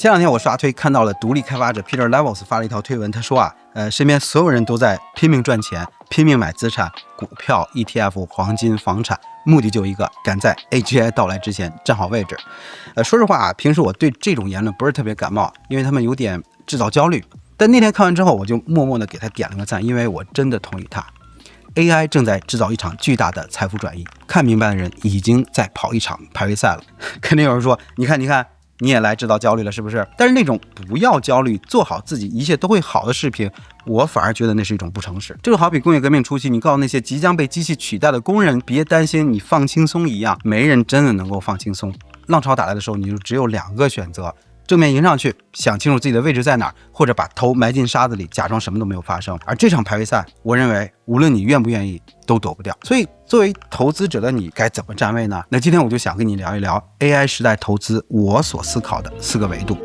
前两天我刷推看到了独立开发者 Peter Levels 发了一条推文，他说身边所有人都在拼命赚钱，拼命买资产，股票、ETF、黄金、房产，目的就一个，赶在 AGI 到来之前站好位置。说实话平时我对这种言论不是特别感冒，因为他们有点制造焦虑。但那天看完之后，我就默默的给他点了个赞，因为我真的同意他。AI 正在制造一场巨大的财富转移，看明白的人已经在跑一场排位赛了。肯定有人说，你看，你也来制造焦虑了，是不是？但是那种不要焦虑，做好自己，一切都会好的视频，我反而觉得那是一种不诚实。这就好比工业革命初期，你告诉那些即将被机器取代的工人，别担心，你放轻松一样，没人真的能够放轻松。浪潮打来的时候，你就只有2个选择。正面迎上去，想清楚自己的位置在哪儿，或者把头埋进沙子里，假装什么都没有发生。而这场排位赛，我认为无论你愿不愿意，都躲不掉。所以作为投资者的你该怎么站位呢？那今天我就想跟你聊一聊 AI 时代投资我所思考的4个维度。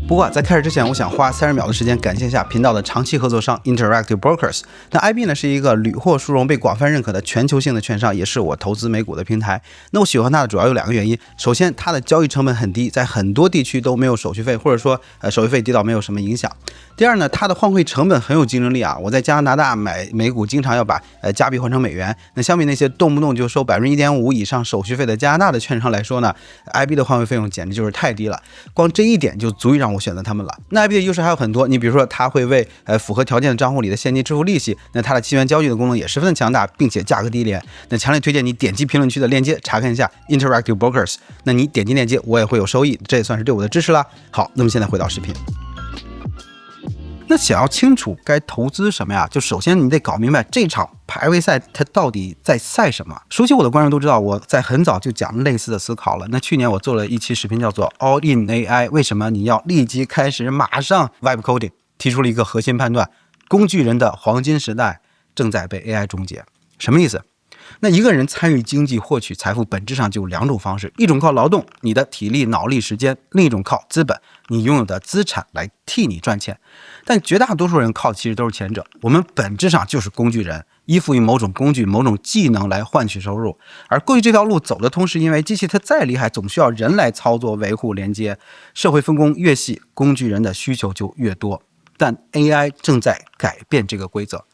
不过在开始之前，我想花30秒的时间感谢一下频道的长期合作商 Interactive Brokers。那 IB 呢是一个屡获殊荣、被广泛认可的全球性的券商，也是我投资美股的平台。那我喜欢它的主要有2个原因。首先，它的交易成本很低，在很多地区都没有手续费，或者说手续费低到没有什么影响。第二呢，它的换汇成本很有竞争力啊！我在加拿大买美股，经常要把加币换成美元。那相比那些动不动就收1.5%以上手续费的加拿大的券商来说呢 ，IB 的换汇费用简直就是太低了，光这一点就足以让我选择他们了。那 IB 的优势还有很多，你比如说它会为符合条件的账户里的现金支付利息，那它的期权交易的功能也十分的强大，并且价格低廉。那强烈推荐你点击评论区的链接查看一下 Interactive Brokers。那你点击链接，我也会有收益，这也算是对我的支持啦。好，那么现在回到视频。那想要清楚该投资什么呀，就首先你得搞明白这场排位赛它到底在赛什么。熟悉我的观众都知道，我在很早就讲类似的思考了。那去年我做了一期视频叫做 All in AI， 为什么你要立即开始马上 Vibe Coding， 提出了一个核心判断：工具人的黄金时代正在被 AI 终结。什么意思？那一个人参与经济获取财富本质上就有2种方式，一种靠劳动，你的体力、脑力、时间；另一种靠资本，你拥有的资产来替你赚钱。但绝大多数人靠的其实都是前者，我们本质上就是工具人，依附于某种工具、某种技能来换取收入。而过去这条路走得通，是因为机器它再厉害，总需要人来操作、维护、连接。社会分工越细，工具人的需求就越多。但 AI 正在改变这个规则。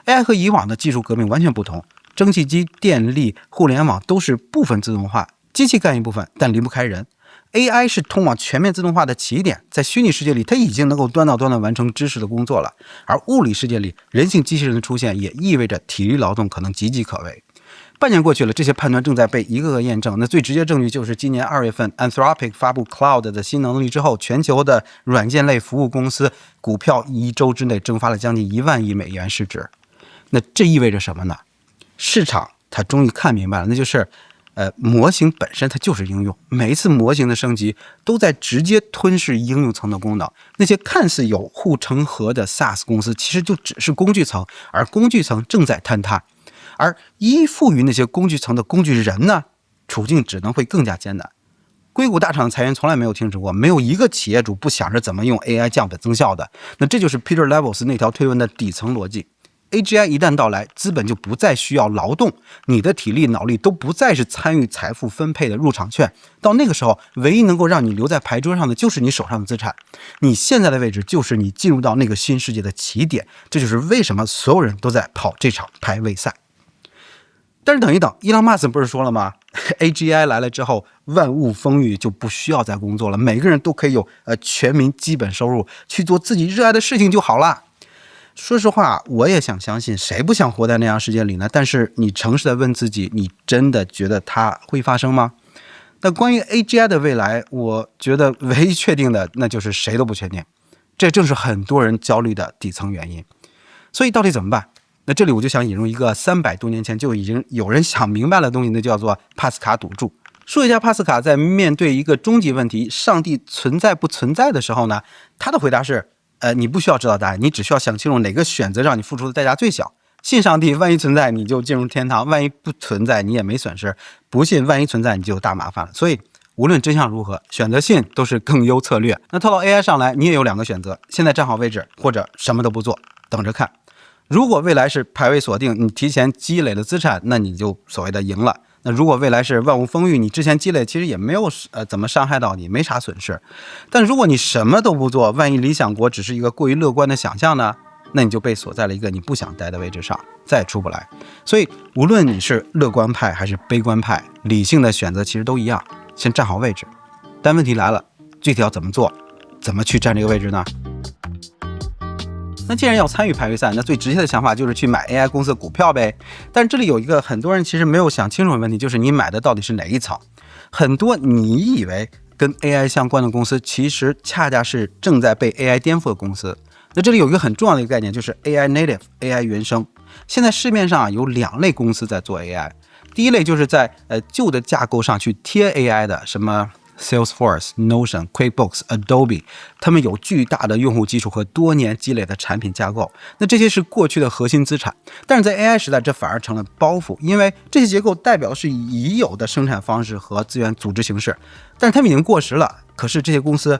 AI 和以往的技术革命完全不同。蒸汽机、电力、互联网都是部分自动化，机器干一部分，但离不开人。AI 是通往全面自动化的起点，在虚拟世界里，它已经能够端到端的完成知识的工作了。而物理世界里，人性机器人的出现也意味着体力劳动可能岌岌可危。半年过去了，这些判断正在被一个个验证。那最直接证据就是今年2月份 Anthropic 发布 Cloud 的新能力之后，全球的软件类服务公司股票1周之内蒸发了将近1万亿美元市值。那这意味着什么呢？市场它终于看明白了，那就是模型本身它就是应用，每一次模型的升级都在直接吞噬应用层的功能。那些看似有护城河的 SaaS 公司其实就只是工具层，而工具层正在坍塌。而依附于那些工具层的工具人呢，处境只能会更加艰难。硅谷大厂裁员从来没有停止过，没有一个企业主不想着怎么用 AI 降本增效的。那这就是 Peter Levels 那条推文的底层逻辑。AGI 一旦到来，资本就不再需要劳动，你的体力、脑力都不再是参与财富分配的入场券。到那个时候，唯一能够让你留在牌桌上的就是你手上的资产。你现在的位置就是你进入到那个新世界的起点。这就是为什么所有人都在跑这场排位赛。但是等一等，伊朗马斯不是说了吗？ AGI 来了之后，万物丰裕，就不需要再工作了，每个人都可以有全民基本收入，去做自己热爱的事情就好了。说实话，我也想相信，谁不想活在那样世界里呢？但是你诚实的问自己，你真的觉得它会发生吗？那关于 AGI 的未来，我觉得唯一确定的，那就是谁都不确定。这正是很多人焦虑的底层原因。所以到底怎么办？那这里我就想引入一个300多年前就已经有人想明白了的东西，那叫做帕斯卡赌注。说一下帕斯卡在面对一个终极问题，上帝存在不存在的时候呢，他的回答是你不需要知道答案，你只需要想清楚哪个选择让你付出的代价最小。信上帝，万一存在你就进入天堂，万一不存在你也没损失，不信万一存在你就有大麻烦了。所以无论真相如何，选择信都是更优策略。那套到 AI 上来，你也有2个选择，现在站好位置，或者什么都不做，等着看。如果未来是排位锁定，你提前积累了资产，那你就所谓的赢了。那如果未来是万物丰裕，你之前积累其实也没有怎么伤害到你，没啥损失。但如果你什么都不做，万一理想国只是一个过于乐观的想象呢？那你就被锁在了一个你不想待的位置上，再也出不来。所以无论你是乐观派还是悲观派，理性的选择其实都一样，先站好位置。但问题来了，具体要怎么做，怎么去站这个位置呢？那既然要参与排位赛，那最直接的想法就是去买 AI 公司的股票呗。但这里有一个很多人其实没有想清楚的问题，就是你买的到底是哪一层？很多你以为跟 AI 相关的公司，其实恰恰是正在被 AI 颠覆的公司。那这里有一个很重要的一个概念，就是 AI native， AI 原生。现在市面上有2类公司在做 AI， 第一类就是在旧的架构上去贴 AI 的，什么 Salesforce、Notion、QuickBooks、Adobe， 他们有巨大的用户基础和多年积累的产品架构，那这些是过去的核心资产。但是在 AI 时代，这反而成了包袱，因为这些结构代表的是已有的生产方式和资源组织形式，但是他们已经过时了。可是这些公司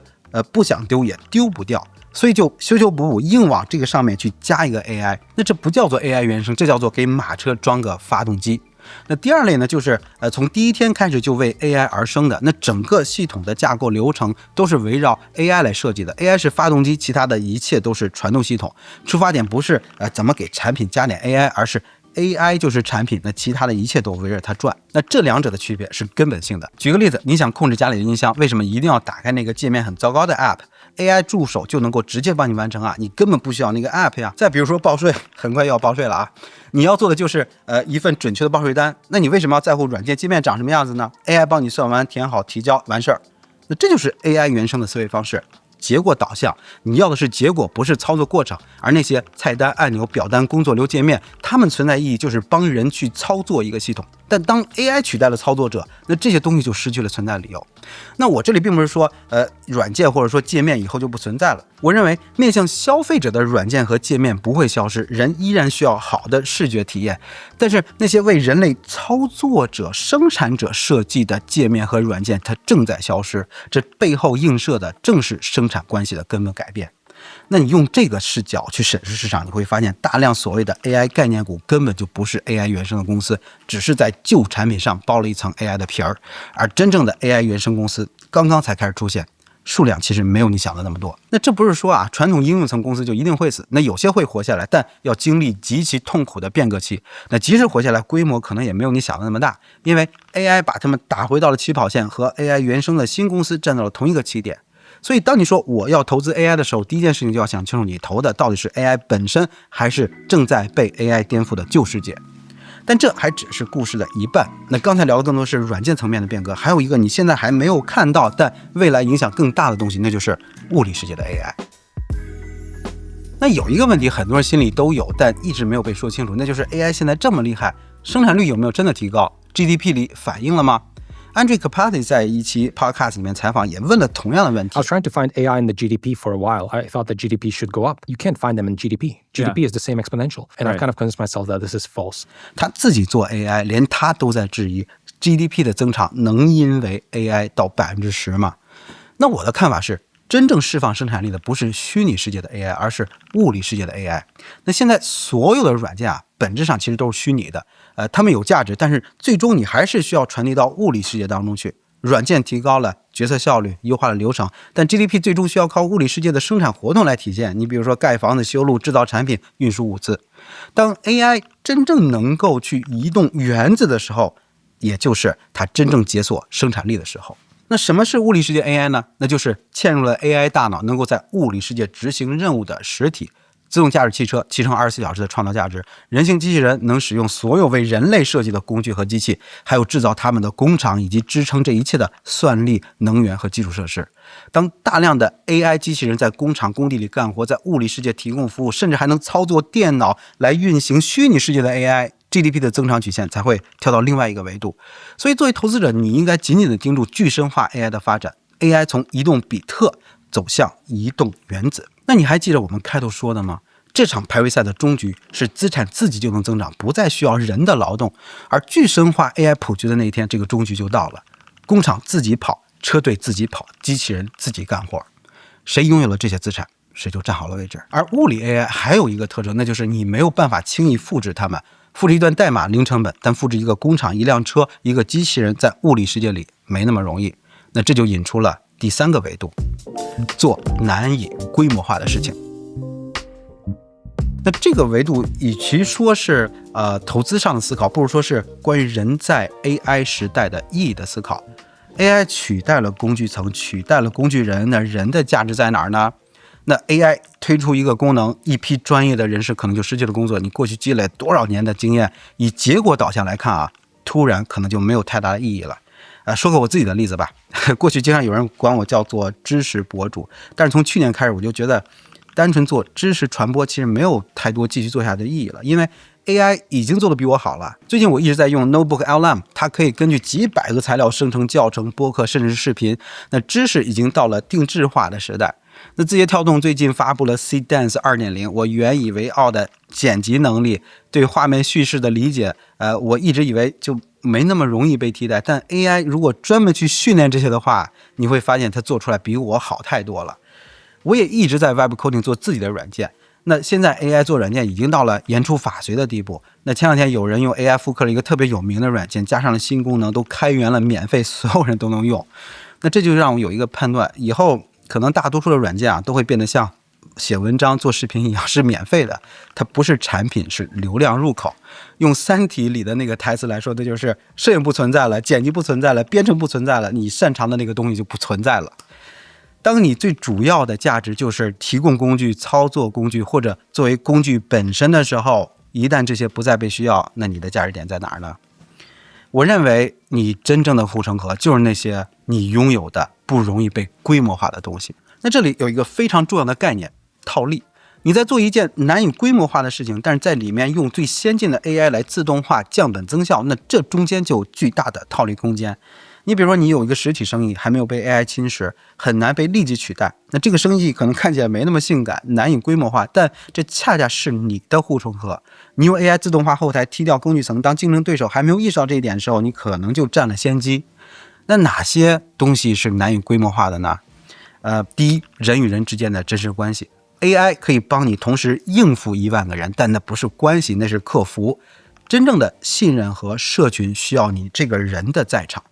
不想丢也丢不掉，所以就修修补补，硬往这个上面去加一个 AI， 那这不叫做 AI 原生，这叫做给马车装个发动机。那第二类呢，就是从第一天开始就为 AI 而生的，那整个系统的架构流程都是围绕 AI 来设计的。AI 是发动机，其他的一切都是传动系统。出发点不是怎么给产品加点 AI， 而是 AI 就是产品，那其他的一切都围着它转。那这两者的区别是根本性的。举个例子，你想控制家里的音箱，为什么一定要打开那个界面很糟糕的 App？AI 助手就能够直接帮你完成啊，你根本不需要那个 App 呀。再比如说报税，很快又要报税了啊，你要做的就是一份准确的报税单，那你为什么要在乎软件界面长什么样子呢？ AI 帮你算完填好提交完事儿，那这就是 AI 原生的思维方式。结果导向，你要的是结果，不是操作过程。而那些菜单、按钮、表单、工作流界面，它们存在意义就是帮人去操作一个系统。但当 AI 取代了操作者，那这些东西就失去了存在理由。那我这里并不是说软件或者说界面以后就不存在了，我认为面向消费者的软件和界面不会消失，人依然需要好的视觉体验。但是那些为人类操作者、生产者设计的界面和软件，它正在消失，这背后映射的正是生产关系的根本改变。那你用这个视角去审视市场，你会发现大量所谓的 AI 概念股根本就不是 AI 原生的公司，只是在旧产品上包了一层 AI 的皮儿，而真正的 AI 原生公司刚刚才开始出现，数量其实没有你想的那么多。那这不是说传统应用层公司就一定会死，那有些会活下来，但要经历极其痛苦的变革期。那即使活下来，规模可能也没有你想的那么大，因为 AI 把他们打回到了起跑线，和 AI 原生的新公司站到了同一个起点。所以当你说我要投资 AI 的时候，第一件事情就要想清楚，你投的到底是 AI 本身，还是正在被 AI 颠覆的旧世界。但这还只是故事的一半。那刚才聊的更多是软件层面的变革，还有一个你现在还没有看到，但未来影响更大的东西，那就是物理世界的 AI。那有一个问题，很多人心里都有，但一直没有被说清楚，那就是 AI 现在这么厉害，生产率有没有真的提高？ GDP 里反映了吗？Andrej Karpathy 在一期 podcast 里面采访也问了同样的问题。I was trying to find AI in the GDP for a while. I thought that GDP should go up. You can't find them in GDP. GDP is the same exponential. And I've kind of convinced myself that this is false. 他自己做 AI， 连他都在质疑 GDP 的增长能因为 AI 到 10% 吗？那我的看法是，真正释放生产力的不是虚拟世界的 AI， 而是物理世界的 AI。那现在所有的软件本质上其实都是虚拟的，它们有价值，但是最终你还是需要传递到物理世界当中去。软件提高了决策效率，优化了流程，但 GDP 最终需要靠物理世界的生产活动来体现。你比如说盖房子、修路、制造产品、运输物资。当 AI 真正能够去移动原子的时候，也就是它真正解锁生产力的时候。那什么是物理世界 AI 呢？那就是嵌入了 AI 大脑，能够在物理世界执行任务的实体。自动驾驶汽车7乘24小时的创造价值，人形机器人能使用所有为人类设计的工具和机器，还有制造它们的工厂以及支撑这一切的算力、能源和基础设施。当大量的 AI 机器人在工厂工地里干活，在物理世界提供服务，甚至还能操作电脑来运行虚拟世界的 AI，GDP 的增长曲线才会跳到另外一个维度。所以作为投资者，你应该紧紧地盯住具身化 AI 的发展。AI 从移动比特走向移动原子。那你还记得我们开头说的吗？这场排位赛的终局是资产自己就能增长，不再需要人的劳动。而具身化 AI 普及的那一天，这个终局就到了。工厂自己跑，车队自己跑，机器人自己干活。谁拥有了这些资产，谁就站好了位置。而物理 AI 还有一个特征，那就是你没有办法轻易复制它们。复制一段代码零成本，但复制一个工厂、一辆车、一个机器人在物理世界里没那么容易。那这就引出了第3个维度，做难以规模化的事情。那这个维度与其说是投资上的思考，不如说是关于人在 AI 时代的意义的思考。AI 取代了工具层，取代了工具人，那人的价值在哪儿呢？那 AI 推出一个功能，一批专业的人士可能就失去了工作。你过去积累多少年的经验，以结果导向来看啊，突然可能就没有太大的意义了。说个我自己的例子吧，过去经常有人管我叫做知识博主，但是从去年开始我就觉得单纯做知识传播其实没有太多继续做下的意义了，因为 AI 已经做得比我好了。最近我一直在用 Notebook LM， 它可以根据几百个材料生成教程、播客甚至是视频。那知识已经到了定制化的时代。那字节跳动最近发布了 Seedance 2.0， 我原以为傲的剪辑能力，对画面叙事的理解，我一直以为就没那么容易被替代。但 AI 如果专门去训练这些的话，你会发现它做出来比我好太多了。我也一直在 Web Coding 做自己的软件，那现在 AI 做软件已经到了言出法随的地步。那前两天有人用 AI 复刻了一个特别有名的软件，加上了新功能，都开源了，免费，所有人都能用。那这就让我有一个判断，以后可能大多数的软件都会变得像写文章、做视频一样，是免费的，它不是产品，是流量入口。用《三体》里的那个台词来说，那就是摄影不存在了，剪辑不存在了，编程不存在了，你擅长的那个东西就不存在了。当你最主要的价值就是提供工具、操作工具或者作为工具本身的时候，一旦这些不再被需要，那你的价值点在哪儿呢？我认为你真正的护城河就是那些你拥有的不容易被规模化的东西。那这里有一个非常重要的概念，套利。你在做一件难以规模化的事情，但是在里面用最先进的 AI 来自动化、降本增效，那这中间就有巨大的套利空间。你比如说你有一个实体生意还没有被 AI 侵蚀，很难被立即取代，那这个生意可能看起来没那么性感，难以规模化，但这恰恰是你的护城河。你用 AI 自动化后台踢掉工具层，当竞争对手还没有意识到这一点的时候，你可能就占了先机。那哪些东西是难以规模化的呢？第一，人与人之间的真实关系。AI 可以帮你同时应付1万个人，但那不是关系，那是客服。真正的信任和社群需要你这个人的在场。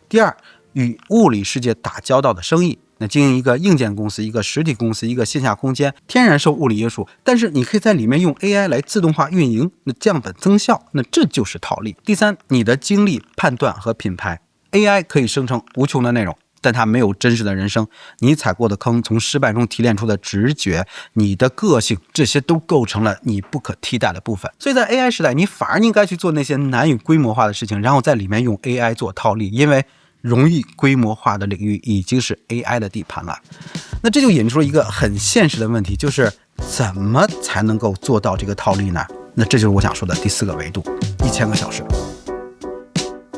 第二，与物理世界打交道的生意。那经营一个硬件公司、一个实体公司、一个线下空间，天然受物理约束，但是你可以在里面用 AI 来自动化运营，那降本增效，那这就是套利。第三，你的精力、判断和品牌。AI 可以生成无穷的内容，但它没有真实的人生，你踩过的坑，从失败中提炼出的直觉，你的个性，这些都构成了你不可替代的部分。所以在 AI 时代，你反而应该去做那些难以规模化的事情，然后在里面用 AI 做套利，因为容易规模化的领域已经是 AI 的地盘了。那这就引出了一个很现实的问题，就是怎么才能够做到这个套利呢？那这就是我想说的第4个维度，1000个小时。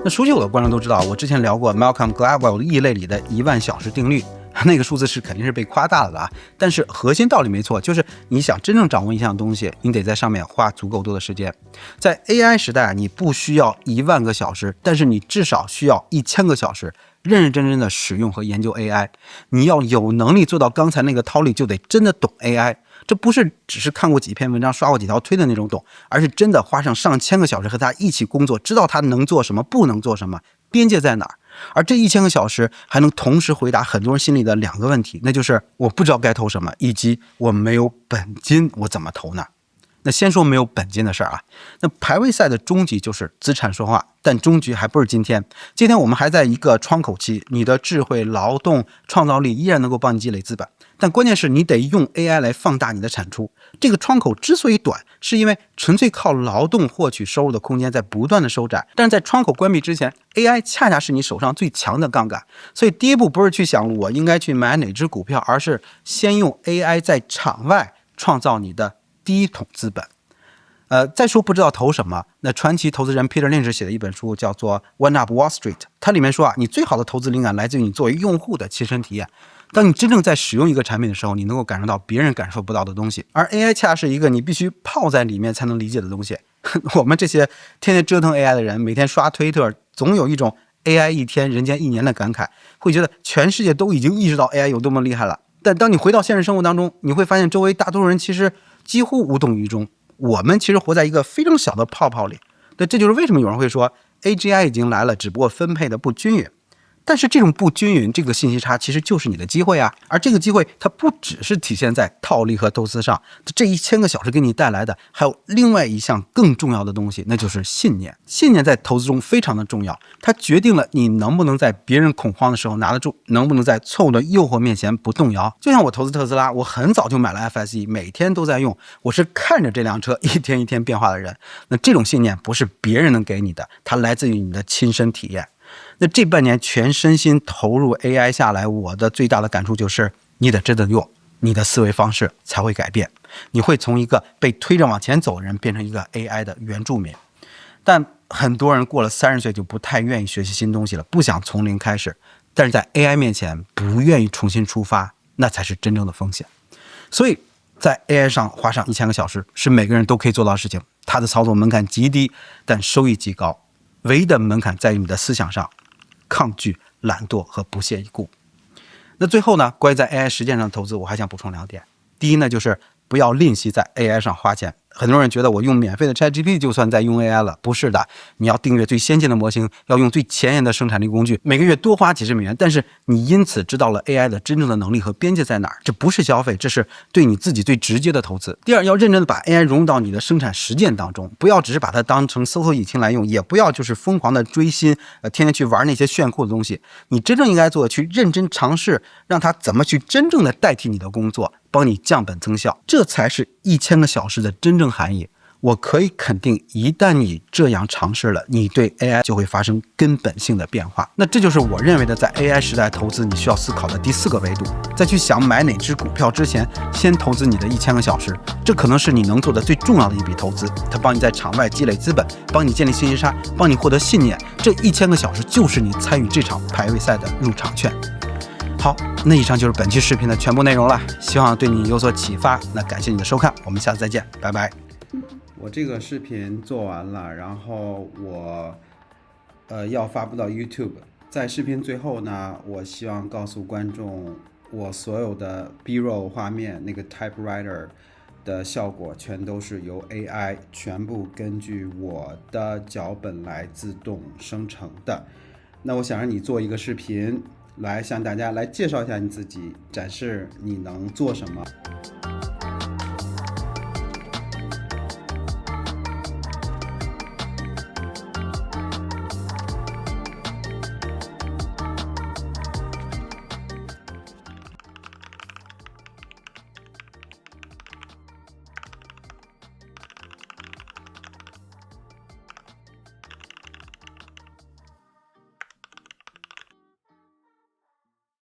那熟悉我的观众都知道，我之前聊过 Malcolm Gladwell 的异类里的10000小时定律，那个数字是肯定是被夸大了的啊，但是核心道理没错，就是你想真正掌握一项东西，你得在上面花足够多的时间。在 AI 时代，你不需要10000个小时，但是你至少需要1000个小时，认认真真的使用和研究 AI。你要有能力做到刚才那个套利，就得真的懂 AI。这不是只是看过几篇文章、刷过几条推的那种懂，而是真的花上上千个小时和他一起工作，知道他能做什么，不能做什么，边界在哪儿。而这1000个小时还能同时回答很多人心里的2个问题，那就是我不知道该投什么，以及我没有本金，我怎么投呢？那先说没有本金的事儿啊。那排位赛的终极就是资产说话，但终局还不是今天。今天我们还在一个窗口期，你的智慧、劳动、创造力依然能够帮你积累资本，但关键是你得用 AI 来放大你的产出。这个窗口之所以短，是因为纯粹靠劳动获取收入的空间在不断的收窄，但是在窗口关闭之前， AI 恰恰是你手上最强的杠杆。所以第一步不是去想我应该去买哪只股票，而是先用 AI 在场外创造你的第一桶资本。再说不知道投什么，那传奇投资人 Peter Lynch 写的一本书叫做 One Up Wall Street， 它里面说啊，你最好的投资灵感来自于你作为用户的亲身体验。当你真正在使用一个产品的时候，你能够感受到别人感受不到的东西，而 AI 恰是一个你必须泡在里面才能理解的东西。我们这些天天折腾 AI 的人，每天刷推特，总有一种 AI 一天人间1年的感慨，会觉得全世界都已经意识到 AI 有多么厉害了。但当你回到现实生活当中，你会发现周围大多数人其实几乎无动于衷。我们其实活在一个非常小的泡泡里。那这就是为什么有人会说 AGI 已经来了，只不过分配的不均匀。但是这种不均匀，这个信息差其实就是你的机会啊！而这个机会它不只是体现在套利和投资上，这1000个小时给你带来的还有另外一项更重要的东西，那就是信念。信念在投资中非常的重要，它决定了你能不能在别人恐慌的时候拿得住，能不能在错误的诱惑面前不动摇。就像我投资特斯拉，我很早就买了 FSE， 每天都在用，我是看着这辆车一天一天变化的人。那这种信念不是别人能给你的，它来自于你的亲身体验。那这半年全身心投入 AI 下来，我的最大的感触就是你得真的用，你的思维方式才会改变，你会从一个被推着往前走的人变成一个 AI 的原住民。但很多人过了30岁就不太愿意学习新东西了，不想从零开始，但是在 AI 面前不愿意重新出发，那才是真正的风险。所以在 AI 上花上1000个小时是每个人都可以做到的事情，它的操作门槛极低，但收益极高。唯一的门槛在于你的思想上，抗拒、懒惰和不屑一顾。那最后呢，关于在 AI 实践上的投资，我还想补充2点。第一呢，就是不要吝惜在 AI 上花钱。很多人觉得我用免费的 ChatGPT 就算在用 AI 了，不是的，你要订阅最先进的模型，要用最前沿的生产力工具，每个月多花几十美元，但是你因此知道了 AI 的真正的能力和边界在哪儿，这不是消费，这是对你自己最直接的投资。第二，要认真的把 AI 融入到你的生产实践当中，不要只是把它当成搜索引擎来用，也不要就是疯狂的追新，天天去玩那些炫酷的东西。你真正应该做的，去认真尝试，让它怎么去真正的代替你的工作，帮你降本增效，这才是1000个小时的真正含义。我可以肯定，一旦你这样尝试了，你对 AI 就会发生根本性的变化。那这就是我认为的在 AI 时代投资你需要思考的第4个维度。在去想买哪只股票之前，先投资你的1000个小时，这可能是你能做的最重要的一笔投资。它帮你在场外积累资本，帮你建立信息差，帮你获得信念。这1000个小时就是你参与这场排位赛的入场券。好，那以上就是本期视频的全部内容了，希望对你有所启发。那感谢你的收看，我们下次再见，拜拜。我这个视频做完了，然后我要发布到 YouTube。在视频最后呢，我希望告诉观众，我所有的 B-roll 画面那个 typewriter 的效果全都是由 AI 全部根据我的脚本来自动生成的。那我想让你做一个视频来向大家来介绍一下你自己，展示你能做什么。